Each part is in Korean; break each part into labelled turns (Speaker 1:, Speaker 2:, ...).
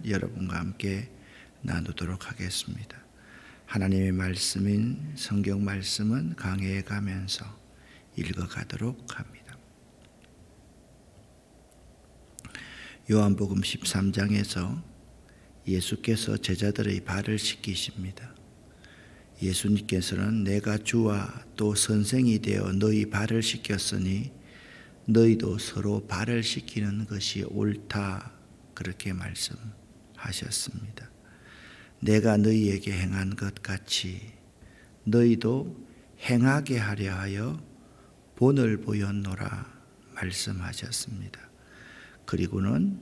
Speaker 1: 여러분과 함께 나누도록 하겠습니다. 하나님의 말씀인 성경 말씀은 강해해 가면서 읽어가도록 합니다. 요한복음 13장에서 예수께서 제자들의 발을 씻기십니다. 예수님께서는 내가 주와 또 선생이 되어 너희 발을 씻겼으니 너희도 서로 발을 씻기는 것이 옳다, 그렇게 말씀하셨습니다. 내가 너희에게 행한 것 같이 너희도 행하게 하려 하여 본을 보였노라 말씀하셨습니다. 그리고는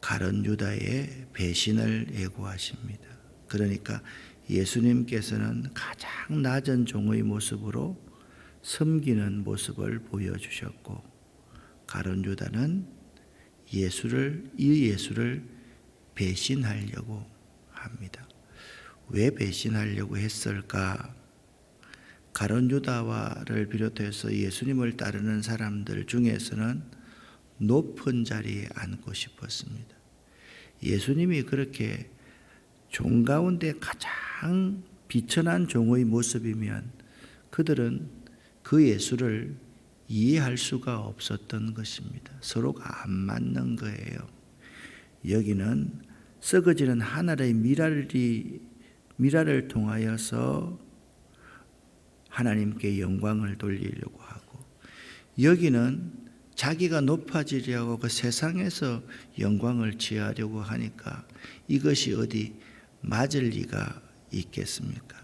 Speaker 1: 가룟 유다의 배신을 예고하십니다. 그러니까 예수님께서는 가장 낮은 종의 모습으로 섬기는 모습을 보여주셨고, 가룟 유다는 이 예수를 배신하려고 합니다. 왜 배신하려고 했을까? 가룟 유다를 비롯해서 예수님을 따르는 사람들 중에서는 높은 자리에 앉고 싶었습니다. 예수님이 그렇게 종 가운데 가장 비천한 종의 모습이면 그들은 그 예수를 이해할 수가 없었던 것입니다. 서로가 안 맞는 거예요. 여기는 썩어지는 하늘의 미랄을 통하여서 하나님께 영광을 돌리려고 하고, 여기는 자기가 높아지려고 그 세상에서 영광을 취하려고 하니까 이것이 어디 맞을 리가 있겠습니까?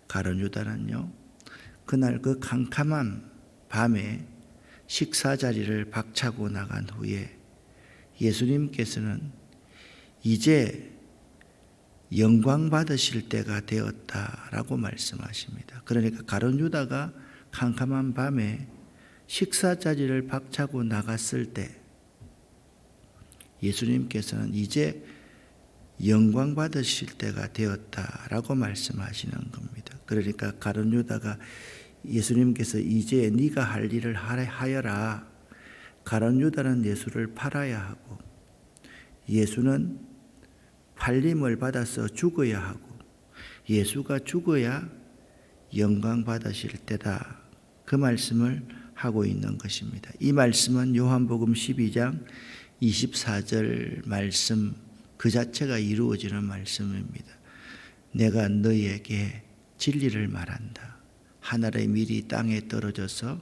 Speaker 1: 가룟 유다는요, 그날 그 캄캄한 밤에 식사 자리를 박차고 나간 후에 예수님께서는 이제 영광 받으실 때가 되었다라고 말씀하십니다. 그러니까 가룟 유다가 캄캄한 밤에 식사 자리를 박차고 나갔을 때 예수님께서는 이제 영광 받으실 때가 되었다라고 말씀하시는 겁니다. 그러니까 가룟 유다가 예수님께서 이제 네가 할 일을 하여라. 가룟 유다는 예수를 팔아야 하고 예수는 팔림을 받아서 죽어야 하고 예수가 죽어야 영광 받으실 때다, 그 말씀을 하고 있는 것입니다. 이 말씀은 요한복음 12장 24절 말씀 그 자체가 이루어지는 말씀입니다. 내가 너희에게 진리를 말한다. 하늘의 밀이 땅에 떨어져서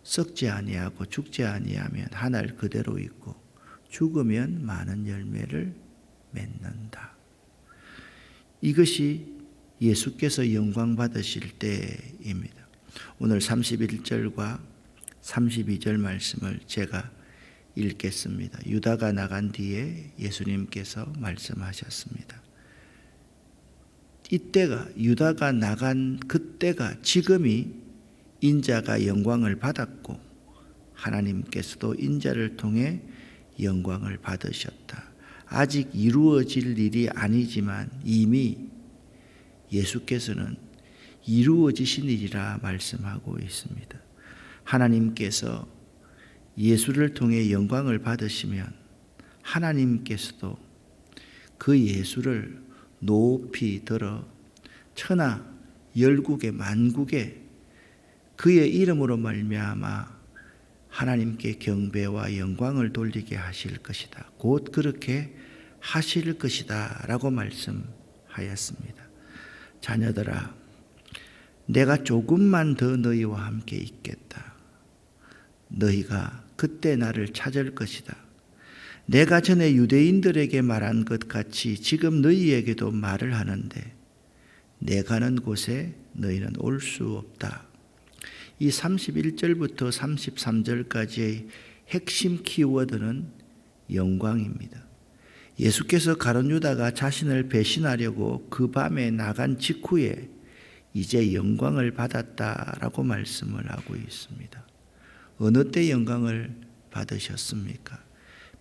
Speaker 1: 썩지 아니하고 죽지 아니하면 하늘 그대로 있고 죽으면 많은 열매를 맺는다. 이것이 예수께서 영광 받으실 때입니다. 오늘 31절과 32절 말씀을 제가 읽겠습니다. 유다가 나간 뒤에 예수님께서 말씀하셨습니다. 이때가, 유다가 나간 그때가, 지금이 인자가 영광을 받았고 하나님께서도 인자를 통해 영광을 받으셨다. 아직 이루어질 일이 아니지만 이미 예수께서는 이루어지신 일이라 말씀하고 있습니다. 하나님께서 예수를 통해 영광을 받으시면 하나님께서도 그 예수를 높이 들어 천하 열국에 만국에 그의 이름으로 말미암아 하나님께 경배와 영광을 돌리게 하실 것이다. 곧 그렇게 하실 것이다 라고 말씀하였습니다. 자녀들아, 내가 조금만 더 너희와 함께 있겠다. 너희가 그때 나를 찾을 것이다. 내가 전에 유대인들에게 말한 것 같이 지금 너희에게도 말을 하는데 내 가는 곳에 너희는 올 수 없다. 이 31절부터 33절까지의 핵심 키워드는 영광입니다. 예수께서 가룟 유다가 자신을 배신하려고 그 밤에 나간 직후에 이제 영광을 받았다라고 말씀을 하고 있습니다. 어느 때 영광을 받으셨습니까?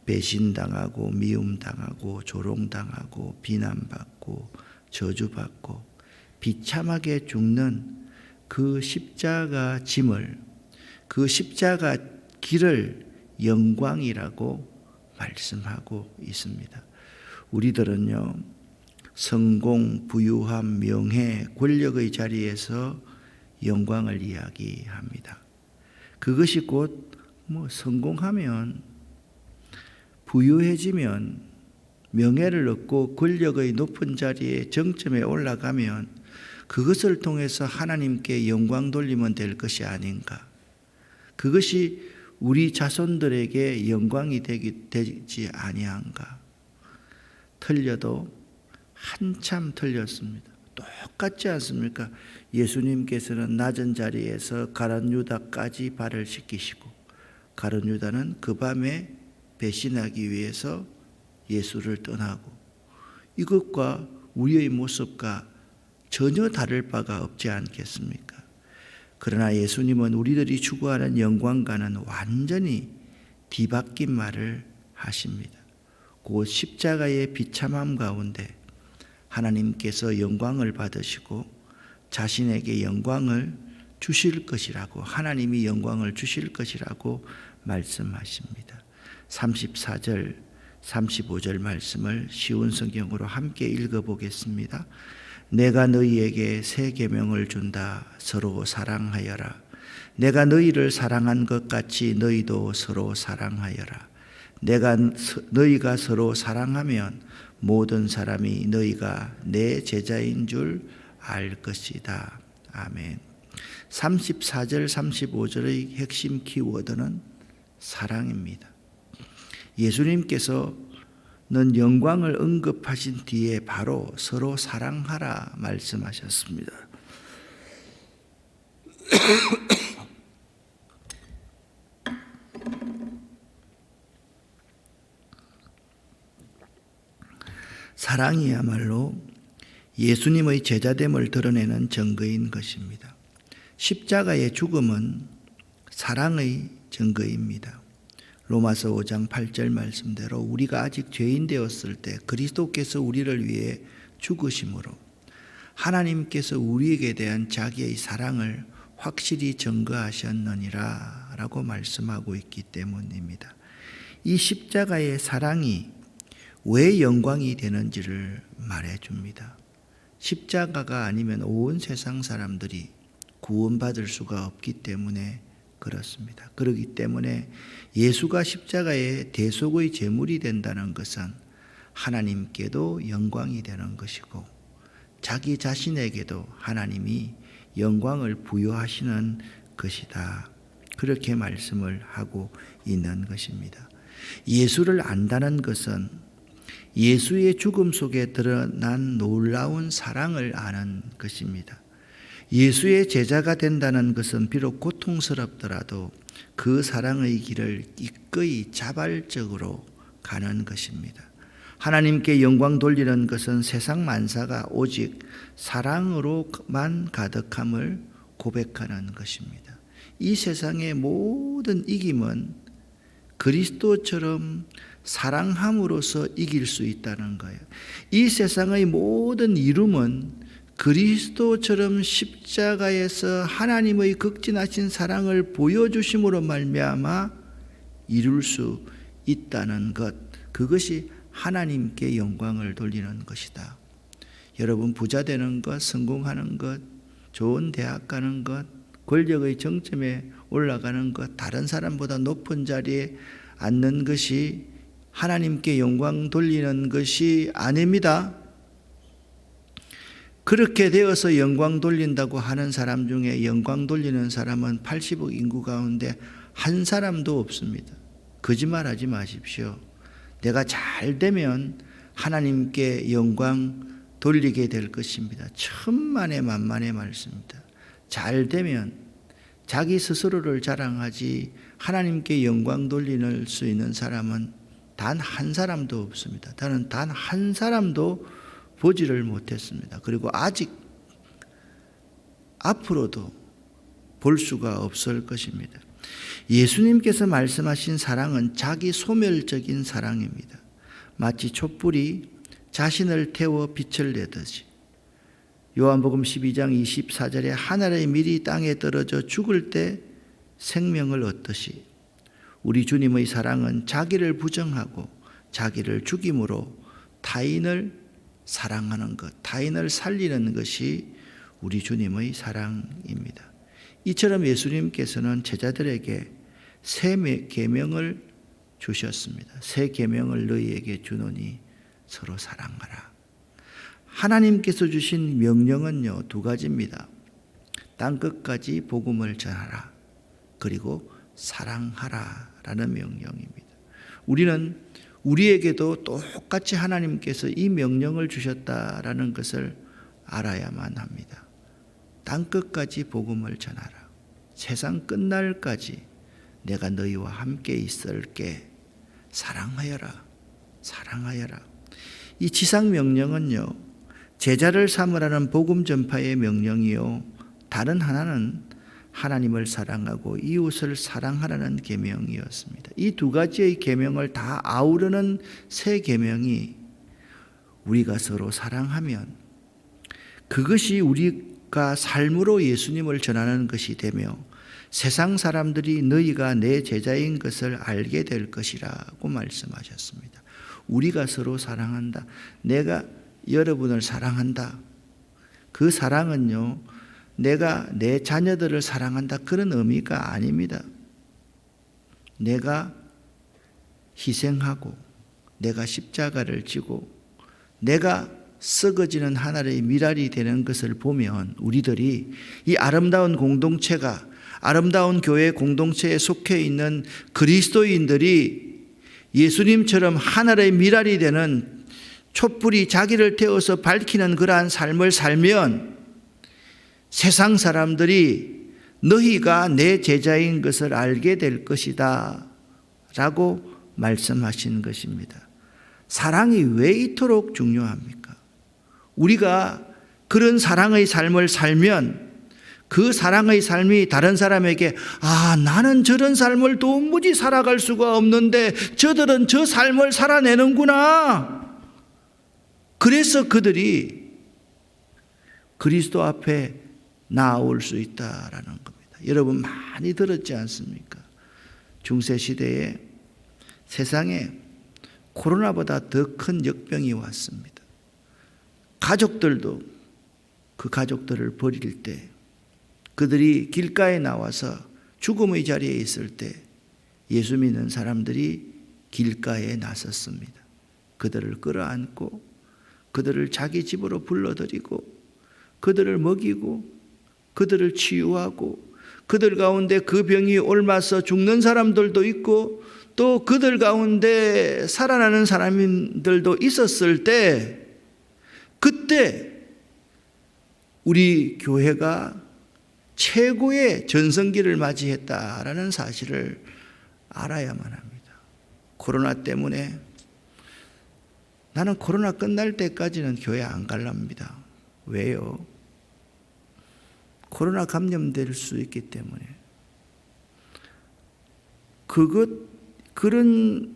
Speaker 1: 배신당하고 미움당하고 조롱당하고 비난받고 저주받고 비참하게 죽는 그 십자가 짐을, 그 십자가 길을 영광이라고 말씀하고 있습니다. 우리들은요, 성공, 부유함, 명예, 권력의 자리에서 영광을 이야기합니다. 그것이 곧 성공하면, 부유해지면, 명예를 얻고 권력의 높은 자리에 정점에 올라가면 그것을 통해서 하나님께 영광 돌리면 될 것이 아닌가. 그것이 우리 자손들에게 영광이 되지 아니한가. 틀려도 한참 틀렸습니다. 똑같지 않습니까? 예수님께서는 낮은 자리에서 가룟 유다까지 발을 씻기시고, 가룟 유다는 그 밤에 배신하기 위해서 예수를 떠나고, 이것과 우리의 모습과 전혀 다를 바가 없지 않겠습니까? 그러나 예수님은 우리들이 추구하는 영광과는 완전히 뒤바뀐 말을 하십니다. 그 십자가의 비참함 가운데 하나님께서 영광을 받으시고 자신에게 영광을 주실 것이라고, 하나님이 영광을 주실 것이라고 말씀하십니다. 34절, 35절 말씀을 쉬운 성경으로 함께 읽어보겠습니다. 내가 너희에게 새 계명을 준다. 서로 사랑하여라. 내가 너희를 사랑한 것 같이 너희도 서로 사랑하여라. 너희가 서로 사랑하면 모든 사람이 너희가 내 제자인 줄 알 것이다. 아멘. 34절, 35절의 핵심 키워드는 사랑입니다. 예수님께서는 영광을 언급하신 뒤에 바로 서로 사랑하라 말씀하셨습니다. 사랑이야말로 예수님의 제자됨을 드러내는 증거인 것입니다. 십자가의 죽음은 사랑의 증거입니다. 로마서 5장 8절 말씀대로 우리가 아직 죄인 되었을 때 그리스도께서 우리를 위해 죽으심으로 하나님께서 우리에게 대한 자기의 사랑을 확실히 증거하셨느니라 라고 말씀하고 있기 때문입니다. 이 십자가의 사랑이 왜 영광이 되는지를 말해줍니다. 십자가가 아니면 온 세상 사람들이 구원받을 수가 없기 때문에 그렇습니다. 그렇기 때문에 예수가 십자가의 대속의 제물이 된다는 것은 하나님께도 영광이 되는 것이고 자기 자신에게도 하나님이 영광을 부여하시는 것이다. 그렇게 말씀을 하고 있는 것입니다. 예수를 안다는 것은 예수의 죽음 속에 드러난 놀라운 사랑을 아는 것입니다. 예수의 제자가 된다는 것은 비록 고통스럽더라도 그 사랑의 길을 기꺼이 자발적으로 가는 것입니다. 하나님께 영광 돌리는 것은 세상 만사가 오직 사랑으로만 가득함을 고백하는 것입니다. 이 세상의 모든 이김은 그리스도처럼 사랑함으로써 이길 수 있다는 거예요. 이 세상의 모든 이름은 그리스도처럼 십자가에서 하나님의 극진하신 사랑을 보여주심으로 말미암아 이룰 수 있다는 것, 그것이 하나님께 영광을 돌리는 것이다. 여러분, 부자 되는 것, 성공하는 것, 좋은 대학 가는 것, 권력의 정점에 올라가는 것, 다른 사람보다 높은 자리에 앉는 것이 하나님께 영광 돌리는 것이 아닙니다. 그렇게 되어서 영광 돌린다고 하는 사람 중에 영광 돌리는 사람은 80억 인구 가운데 한 사람도 없습니다. 거짓말하지 마십시오. 내가 잘 되면 하나님께 영광 돌리게 될 것입니다. 천만의 만만의 말씀입니다. 잘 되면 자기 스스로를 자랑하지 하나님께 영광 돌릴 수 있는 사람은 단 한 사람도 없습니다. 나는 단 한 사람도 보지를 못했습니다. 그리고 아직 앞으로도 볼 수가 없을 것입니다. 예수님께서 말씀하신 사랑은 자기 소멸적인 사랑입니다. 마치 촛불이 자신을 태워 빛을 내듯이 요한복음 12장 24절에 하늘의 밀이 땅에 떨어져 죽을 때 생명을 얻듯이 우리 주님의 사랑은 자기를 부정하고 자기를 죽임으로 타인을 사랑하는 것, 타인을 살리는 것이 우리 주님의 사랑입니다. 이처럼 예수님께서는 제자들에게 새 계명을 주셨습니다. 새 계명을 너희에게 주노니 서로 사랑하라. 하나님께서 주신 명령은요, 두 가지입니다. 땅끝까지 복음을 전하라. 그리고 사랑하라 라는 명령입니다. 우리는 우리에게도 똑같이 하나님께서 이 명령을 주셨다라는 것을 알아야만 합니다. 땅끝까지 복음을 전하라. 세상 끝날까지 내가 너희와 함께 있을게. 사랑하여라. 사랑하여라. 이 지상 명령은요, 제자를 삼으라는 복음 전파의 명령이요, 다른 하나는 하나님을 사랑하고 이웃을 사랑하라는 계명이었습니다. 이 두 가지의 계명을 다 아우르는 새 계명이 우리가 서로 사랑하면 그것이 우리가 삶으로 예수님을 전하는 것이 되며 세상 사람들이 너희가 내 제자인 것을 알게 될 것이라고 말씀하셨습니다. 우리가 서로 사랑한다. 내가 여러분을 사랑한다. 그 사랑은요, 내가 내 자녀들을 사랑한다 그런 의미가 아닙니다. 내가 희생하고 내가 십자가를 지고 내가 썩어지는 하나의 미랄이 되는 것을 보면 우리들이 이 아름다운 공동체가, 아름다운 교회 공동체에 속해 있는 그리스도인들이 예수님처럼 하나의 미랄이 되는 촛불이 자기를 태워서 밝히는 그러한 삶을 살면 세상 사람들이 너희가 내 제자인 것을 알게 될 것이다 라고 말씀하신 것입니다. 사랑이 왜 이토록 중요합니까? 우리가 그런 사랑의 삶을 살면 그 사랑의 삶이 다른 사람에게 나는 저런 삶을 도무지 살아갈 수가 없는데 저들은 저 삶을 살아내는구나. 그래서 그들이 그리스도 앞에 나올 수 있다라는 겁니다. 여러분 많이 들었지 않습니까? 중세시대에 세상에 코로나보다 더 큰 역병이 왔습니다. 가족들도 그 가족들을 버릴 때 그들이 길가에 나와서 죽음의 자리에 있을 때 예수 믿는 사람들이 길가에 나섰습니다. 그들을 끌어안고 그들을 자기 집으로 불러들이고 그들을 먹이고 그들을 치유하고 그들 가운데 그 병이 옮아서 죽는 사람들도 있고 또 그들 가운데 살아나는 사람들도 있었을 때 그때 우리 교회가 최고의 전성기를 맞이했다라는 사실을 알아야만 합니다. 코로나 때문에 나는 코로나 끝날 때까지는 교회 안 갈랍니다. 왜요? 코로나 감염될 수 있기 때문에. 그런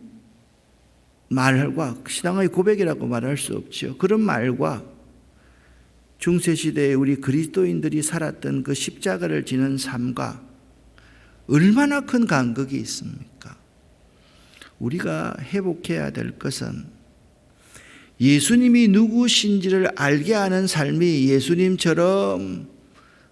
Speaker 1: 말과 신앙의 고백이라고 말할 수 없죠. 그런 말과 중세시대에 우리 그리스도인들이 살았던 그 십자가를 지는 삶과 얼마나 큰 간극이 있습니까? 우리가 회복해야 될 것은 예수님이 누구신지를 알게 하는 삶이 예수님처럼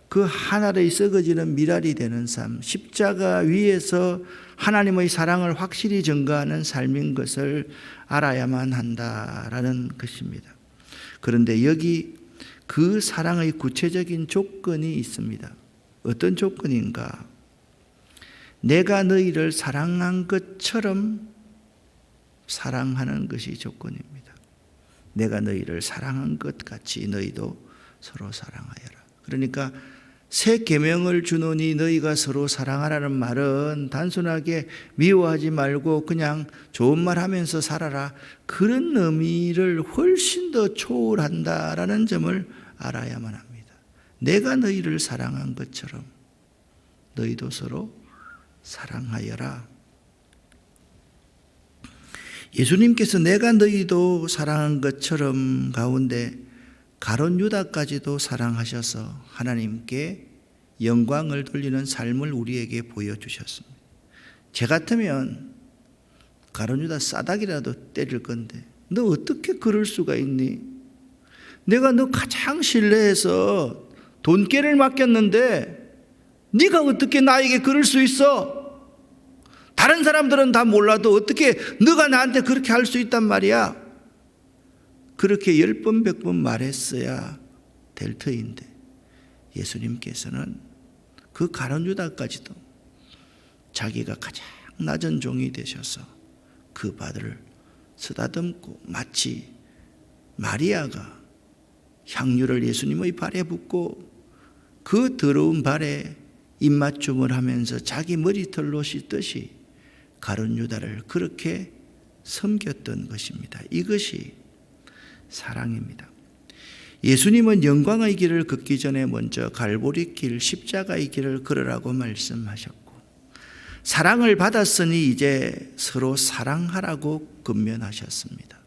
Speaker 1: 그 하나의 썩어지는 미랄이 되는 삶, 십자가 위에서 하나님의 사랑을 확실히 증거하는 삶인 것을 알아야만 한다라는 것입니다. 그런데 여기 그 사랑의 구체적인 조건이 있습니다. 어떤 조건인가? 내가 너희를 사랑한 것처럼 사랑하는 것이 조건입니다. 내가 너희를 사랑한 것 같이 너희도 서로 사랑하여라. 그러니까 새 계명을 주노니 너희가 서로 사랑하라는 말은 단순하게 미워하지 말고 그냥 좋은 말 하면서 살아라, 그런 의미를 훨씬 더 초월한다라는 점을 알아야만 합니다. 내가 너희를 사랑한 것처럼 너희도 서로 사랑하여라. 예수님께서 내가 너희도 사랑한 것처럼 가운데 가룟 유다까지도 사랑하셔서 하나님께 영광을 돌리는 삶을 우리에게 보여주셨습니다. 제 같으면 가룟 유다 싸닥이라도 때릴 건데 너 어떻게 그럴 수가 있니? 내가 너 가장 신뢰해서 돈깨를 맡겼는데 네가 어떻게 나에게 그럴 수 있어? 다른 사람들은 다 몰라도 어떻게 너가 나한테 그렇게 할 수 있단 말이야? 그렇게 10번 100번 말했어야 될 터인데 예수님께서는 그 가룟 유다까지도 자기가 가장 낮은 종이 되셔서 그 발을 쓰다듬고 마치 마리아가 향유를 예수님의 발에 붓고 그 더러운 발에 입맞춤을 하면서 자기 머리털로 씻듯이 가룟 유다를 그렇게 섬겼던 것입니다. 이것이 사랑입니다. 예수님은 영광의 길을 걷기 전에 먼저 갈보리 길, 십자가의 길을 걸으라고 말씀하셨고 사랑을 받았으니 이제 서로 사랑하라고 권면하셨습니다.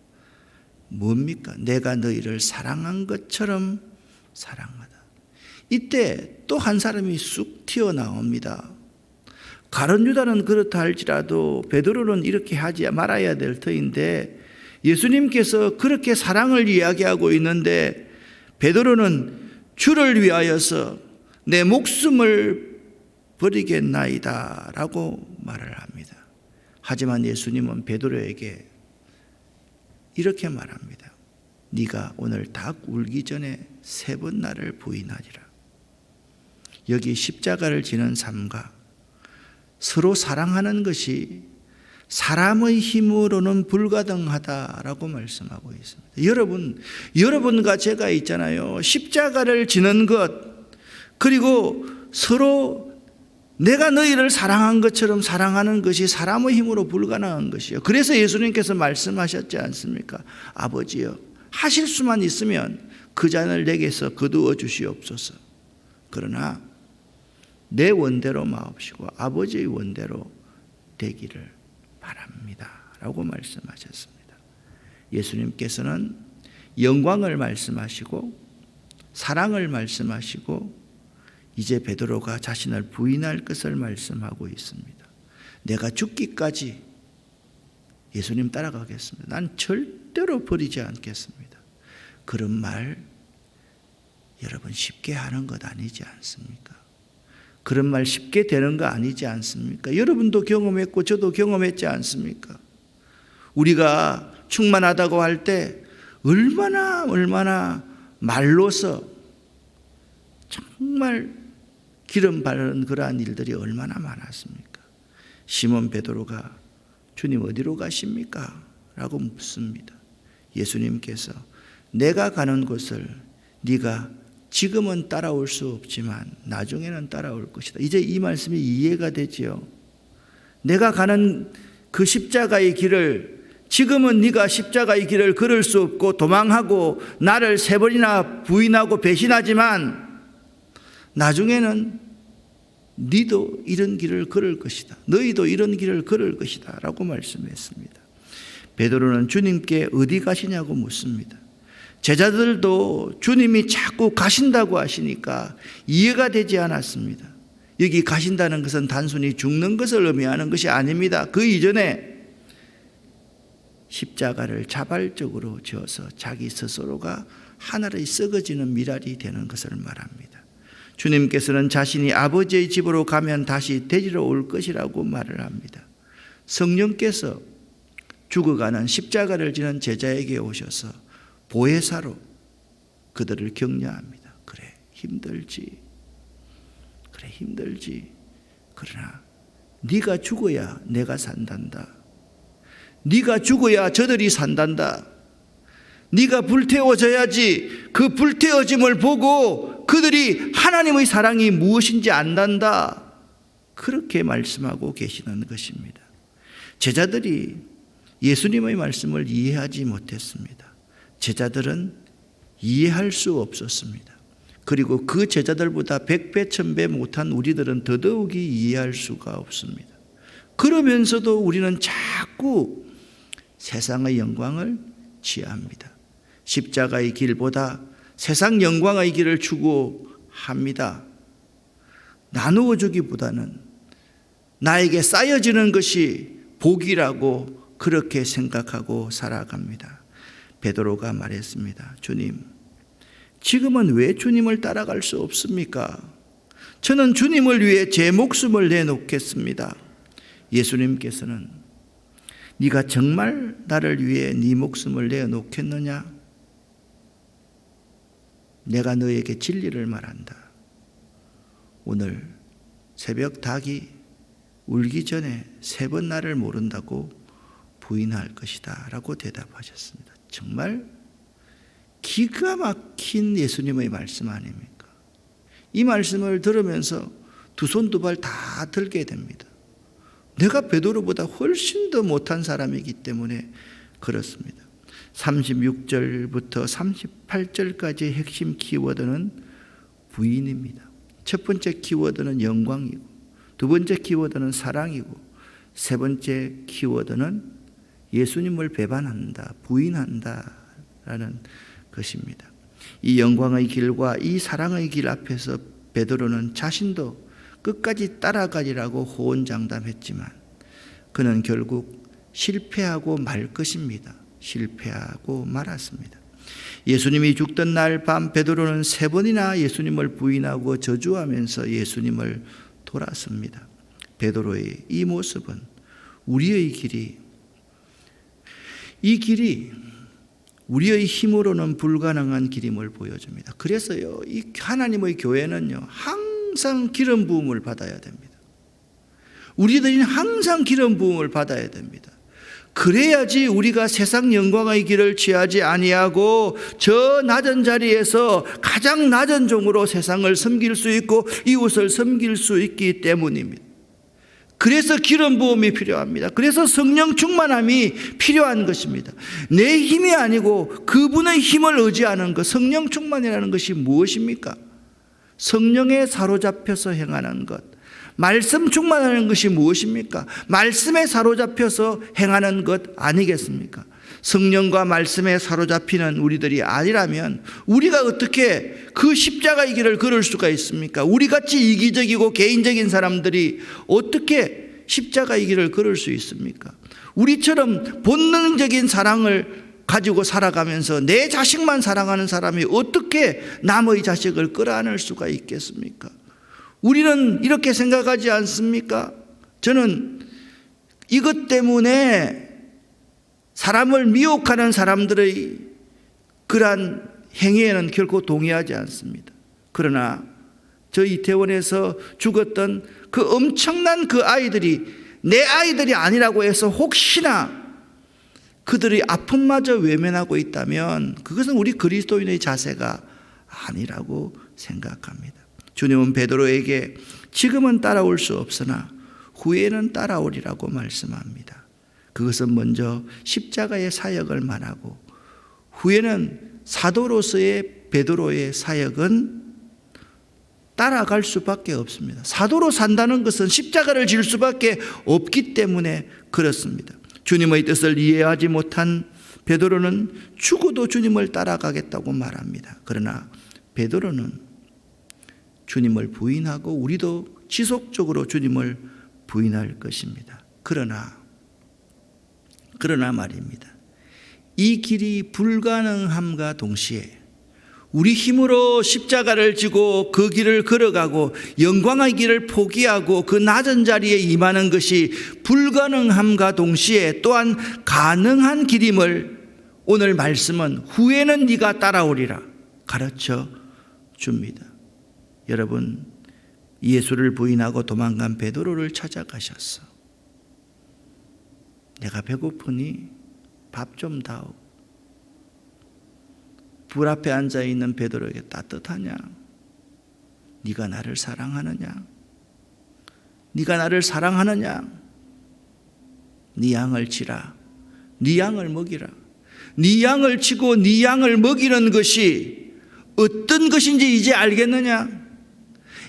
Speaker 1: 뭡니까? 내가 너희를 사랑한 것처럼 사랑하다. 이때 또 한 사람이 쑥 튀어나옵니다. 가룟 유다는 그렇다 할지라도 베드로는 이렇게 하지 말아야 될 터인데 예수님께서 그렇게 사랑을 이야기하고 있는데 베드로는 주를 위하여서 내 목숨을 버리겠나이다 라고 말을 합니다. 하지만 예수님은 베드로에게 이렇게 말합니다. 네가 오늘 닭 울기 전에 3번 나를 부인하리라. 여기 십자가를 지는 삶과 서로 사랑하는 것이 사람의 힘으로는 불가능하다라고 말씀하고 있습니다. 여러분과 제가 있잖아요. 십자가를 지는 것, 그리고 서로 내가 너희를 사랑한 것처럼 사랑하는 것이 사람의 힘으로 불가능한 것이요. 그래서 예수님께서 말씀하셨지 않습니까? 아버지여, 하실 수만 있으면 그 잔을 내게서 거두어 주시옵소서. 그러나 내 원대로 마옵시고 아버지의 원대로 되기를 바랍니다 라고 말씀하셨습니다. 예수님께서는 영광을 말씀하시고 사랑을 말씀하시고 이제 베드로가 자신을 부인할 것을 말씀하고 있습니다. 내가 죽기까지 예수님 따라가겠습니다. 난 절대로 버리지 않겠습니다. 그런 말 여러분 쉽게 하는 것 아니지 않습니까? 그런 말 쉽게 되는 거 아니지 않습니까? 여러분도 경험했고 저도 경험했지 않습니까? 우리가 충만하다고 할 때 얼마나 말로서 정말 기름 바르는 그러한 일들이 얼마나 많았습니까? 시몬 베드로가 주님 어디로 가십니까? 라고 묻습니다. 예수님께서 내가 가는 곳을 네가 지금은 따라올 수 없지만 나중에는 따라올 것이다. 이제 이 말씀이 이해가 되지요. 내가 가는 그 십자가의 길을 지금은 네가 십자가의 길을 걸을 수 없고 도망하고 나를 3번이나 부인하고 배신하지만 나중에는 너희도 이런 길을 걸을 것이다. 너희도 이런 길을 걸을 것이다 라고 말씀했습니다. 베드로는 주님께 어디 가시냐고 묻습니다. 제자들도 주님이 자꾸 가신다고 하시니까 이해가 되지 않았습니다. 여기 가신다는 것은 단순히 죽는 것을 의미하는 것이 아닙니다. 그 이전에 십자가를 자발적으로 지어서 자기 스스로가 하늘의 썩어지는 미랄이 되는 것을 말합니다. 주님께서는 자신이 아버지의 집으로 가면 다시 데리러 올 것이라고 말을 합니다. 성령께서 죽어가는 십자가를 지는 제자에게 오셔서 보혜사로 그들을 격려합니다. 그래 힘들지. 그러나 네가 죽어야 내가 산단다. 네가 죽어야 저들이 산단다. 네가 불태워져야지 그 불태워짐을 보고 그들이 하나님의 사랑이 무엇인지 안단다. 그렇게 말씀하고 계시는 것입니다. 제자들이 예수님의 말씀을 이해하지 못했습니다. 제자들은 이해할 수 없었습니다. 그리고 그 제자들보다 100배, 1000배 못한 우리들은 더더욱이 이해할 수가 없습니다. 그러면서도 우리는 자꾸 세상의 영광을 취합니다. 십자가의 길보다 세상 영광의 길을 추구합니다. 나누어 주기보다는 나에게 쌓여지는 것이 복이라고 그렇게 생각하고 살아갑니다. 베드로가 말했습니다. 주님, 지금은 왜 주님을 따라갈 수 없습니까? 저는 주님을 위해 제 목숨을 내놓겠습니다. 예수님께서는 네가 정말 나를 위해 네 목숨을 내놓겠느냐? 내가 너에게 진리를 말한다. 오늘 새벽 닭이 울기 전에 3번 나를 모른다고 부인할 것이다 라고 대답하셨습니다. 정말 기가 막힌 예수님의 말씀 아닙니까? 이 말씀을 들으면서 두 손 두 발 다 들게 됩니다. 내가 베드로보다 훨씬 더 못한 사람이기 때문에 그렇습니다. 36절부터 38절까지의 핵심 키워드는 부인입니다. 첫 번째 키워드는 영광이고, 두 번째 키워드는 사랑이고, 세 번째 키워드는 예수님을 배반한다, 부인한다 라는 것입니다. 이 영광의 길과 이 사랑의 길 앞에서 베드로는 자신도 끝까지 따라가리라고 호언장담했지만 그는 결국 실패하고 말 것입니다. 실패하고 말았습니다. 예수님이 죽던 날 밤 베드로는 3번이나 예수님을 부인하고 저주하면서 예수님을 돌았습니다. 베드로의 이 모습은 우리의 길이 우리의 힘으로는 불가능한 길임을 보여줍니다. 그래서요, 이 하나님의 교회는요, 항상 기름 부음을 받아야 됩니다. 우리들은 항상 기름 부음을 받아야 됩니다. 그래야지 우리가 세상 영광의 길을 취하지 아니하고 저 낮은 자리에서 가장 낮은 종으로 세상을 섬길 수 있고 이웃을 섬길 수 있기 때문입니다. 그래서 기름 부음이 필요합니다. 그래서 성령 충만함이 필요한 것입니다. 내 힘이 아니고 그분의 힘을 의지하는 것, 성령 충만이라는 것이 무엇입니까? 성령에 사로잡혀서 행하는 것. 말씀 충만하는 것이 무엇입니까? 말씀에 사로잡혀서 행하는 것 아니겠습니까? 성령과 말씀에 사로잡히는 우리들이 아니라면 우리가 어떻게 그 십자가의 길을 걸을 수가 있습니까? 우리같이 이기적이고 개인적인 사람들이 어떻게 십자가의 길을 걸을 수 있습니까? 우리처럼 본능적인 사랑을 가지고 살아가면서 내 자식만 사랑하는 사람이 어떻게 남의 자식을 끌어안을 수가 있겠습니까? 우리는 이렇게 생각하지 않습니까? 저는 이것 때문에 사람을 미혹하는 사람들의 그러한 행위에는 결코 동의하지 않습니다. 그러나 저 이태원에서 죽었던 그 엄청난 그 아이들이 내 아이들이 아니라고 해서 혹시나 그들의 아픔마저 외면하고 있다면 그것은 우리 그리스도인의 자세가 아니라고 생각합니다. 주님은 베드로에게 지금은 따라올 수 없으나 후에는 따라오리라고 말씀합니다. 그것은 먼저 십자가의 사역을 말하고 후에는 사도로서의 베드로의 사역은 따라갈 수밖에 없습니다. 사도로 산다는 것은 십자가를 질 수밖에 없기 때문에 그렇습니다. 주님의 뜻을 이해하지 못한 베드로는 죽어도 주님을 따라가겠다고 말합니다. 그러나 베드로는 주님을 부인하고 우리도 지속적으로 주님을 부인할 것입니다. 그러나 말입니다. 이 길이 불가능함과 동시에 우리 힘으로 십자가를 지고 그 길을 걸어가고 영광의 길을 포기하고 그 낮은 자리에 임하는 것이 불가능함과 동시에 또한 가능한 길임을 오늘 말씀은 후에는 네가 따라오리라 가르쳐 줍니다. 여러분, 예수를 부인하고 도망간 베드로를 찾아가셨어. 내가 배고프니 밥 좀 다오. 불 앞에 앉아있는 베드로에게 따뜻하냐? 네가 나를 사랑하느냐? 네가 나를 사랑하느냐? 네 양을 치라. 네 양을 먹이라. 네 양을 치고 네 양을 먹이는 것이 어떤 것인지 이제 알겠느냐?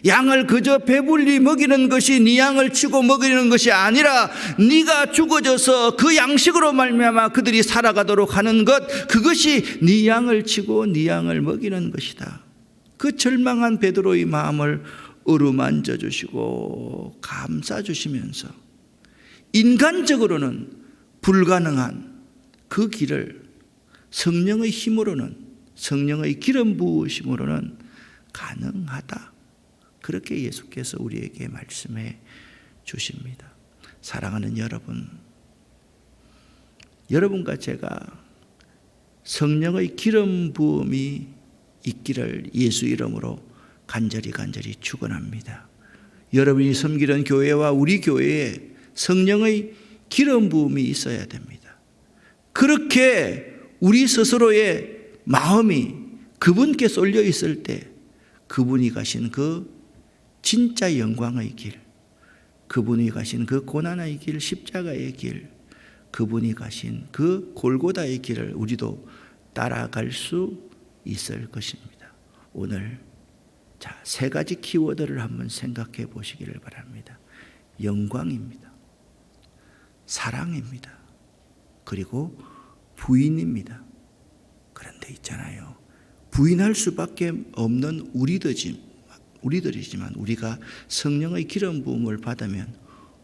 Speaker 1: 양을 그저 배불리 먹이는 것이 네 양을 치고 먹이는 것이 아니라 네가 죽어져서 그 양식으로 말미암아 그들이 살아가도록 하는 것, 그것이 네 양을 치고 네 양을 먹이는 것이다. 그 절망한 베드로의 마음을 어루만져 주시고 감싸 주시면서 인간적으로는 불가능한 그 길을 성령의 힘으로는, 성령의 기름 부으심으로는 가능하다. 그렇게 예수께서 우리에게 말씀해 주십니다. 사랑하는 여러분, 여러분과 제가 성령의 기름 부음이 있기를 예수 이름으로 간절히 축원합니다. 여러분이 섬기는 교회와 우리 교회에 성령의 기름 부음이 있어야 됩니다. 그렇게 우리 스스로의 마음이 그분께 쏠려 있을 때 그분이 가신 그 진짜 영광의 길, 그분이 가신 그 고난의 길, 십자가의 길, 그분이 가신 그 골고다의 길을 우리도 따라갈 수 있을 것입니다. 오늘 세 가지 키워드를 한번 생각해 보시기를 바랍니다. 영광입니다. 사랑입니다. 그리고 부인입니다. 그런데 있잖아요. 부인할 수밖에 없는 우리들이지만 우리가 성령의 기름 부음을 받으면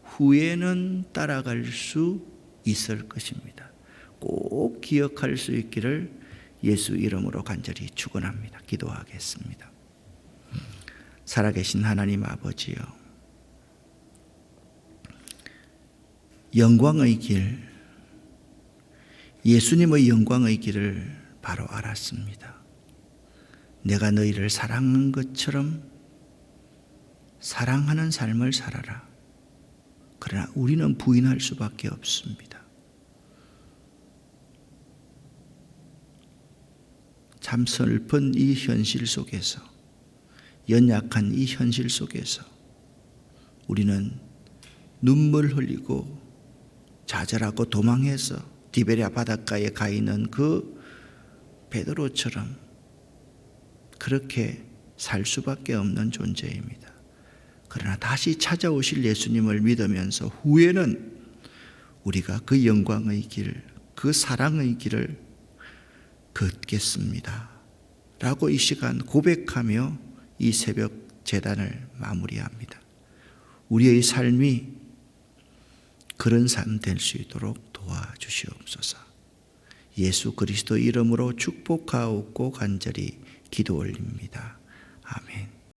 Speaker 1: 후에는 따라갈 수 있을 것입니다. 꼭 기억할 수 있기를 예수 이름으로 간절히 축원합니다. 기도하겠습니다. 살아계신 하나님 아버지요, 영광의 길, 예수님의 영광의 길을 바로 알았습니다. 내가 너희를 사랑한 것처럼 사랑하는 삶을 살아라. 그러나 우리는 부인할 수밖에 없습니다. 참 슬픈 이 현실 속에서, 연약한 이 현실 속에서 우리는 눈물 흘리고 좌절하고 도망해서 디베랴 바닷가에 가 있는 그 베드로처럼 그렇게 살 수밖에 없는 존재입니다. 그러나 다시 찾아오실 예수님을 믿으면서 후에는 우리가 그 영광의 길, 그 사랑의 길을 걷겠습니다 라고 이 시간 고백하며 이 새벽 제단을 마무리합니다. 우리의 삶이 그런 삶 될 수 있도록 도와주시옵소서. 예수 그리스도 이름으로 축복하옵고 간절히 기도 올립니다. 아멘.